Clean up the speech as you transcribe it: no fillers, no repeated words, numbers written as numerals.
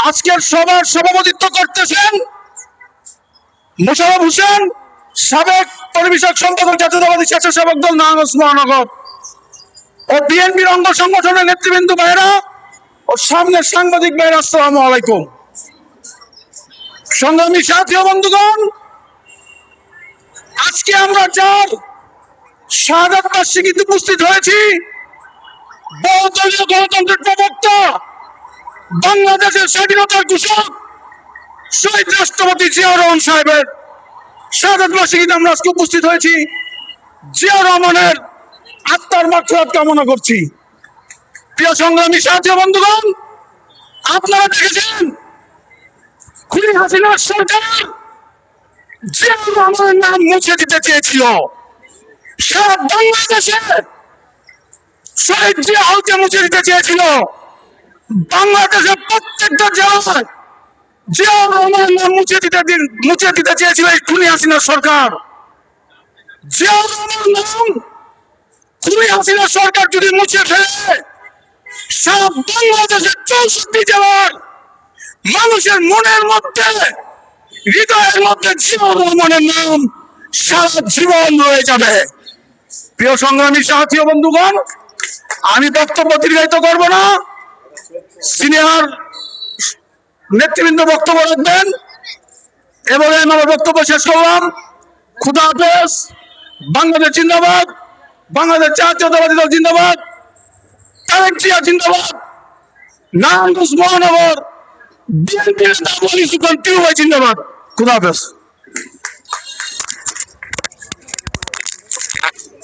আজকের সভার সভাপতিত্ব করতেছেন মোশাররফ হোসেন, সাবেক পরিবেশক সম্পাদক, জাতীয়তাবাদী স্বেচ্ছাসেবক দল নারায়ণগঞ্জ মহানগর ও বিএনপির অঙ্গ সংগঠনের নেতৃবৃন্দ ভাইয়েরা ও সামনের সাংবাদিক ভাইয়েরা, আসসালামু আলাইকুম। সংগ্রামী সাথী ও বন্ধুগণ, আজকে আমরা যার শাহাদাত বার্ষিকীতে উপস্থিত হয়েছি, বহুদলীয় গণতন্ত্রের প্রবক্তা, বাংলাদেশের স্বাধীনতার ঘোষক শহীদ রাষ্ট্রপতি জিয়াউর রহমান সাহেবের শাহাদাত বার্ষিকীতে আমরা আজকে উপস্থিত হয়েছি। জিয়াউর রহমানের আত্মার মাগফিরাত কামনা করছি। প্রিয় সংগ্রামী সাথী ও বন্ধুগণ, আপনারা দেখেছেন খুনি হাসিনার সরকার জিয়াউর রহমানের নাম মুছে দিতে চেয়েছিল। সারা বাংলাদেশে শহীদ জিয়া হলকে মুছে দিতে চেয়েছিল। বাংলাদেশের প্রত্যেকটা জেলায় জিয়াউর রহমানের নাম মুছে দিতে চেয়েছিল এই খুনি হাসিনার সরকার। জিয়াউর রহমানের নাম খুনি হাসিনার সরকার যদি মুছে ফেলে, সারা বাংলাদেশের 64 জেলার মানুষের মনের মধ্যে, হৃদয়ের মধ্যে জিয়াউর রহমানের নাম সারা জীবন রয়ে যাবে। প্রিয় সংগ্রামী সাথী ও বন্ধুগণ, আমি বক্তব্য দীর্ঘায়িত করব না। সিনিয়র নেতৃবৃন্দ বক্তব্য রাখবেন এবং আমার বক্তব্য শেষ করলাম। খুদা হাফেজ। বাংলাদেশ জিন্দাবাদ, বাংলাদেশ জাতীয়তাবাদী দল জিন্দাবাদ, তারেক জিয়া জিন্দাবাদ, নারায়ণগঞ্জ মহানগর বিএনপি নেতা আবু আলী সুলতান জিন্দাবাদ। খুদা হাফেজ।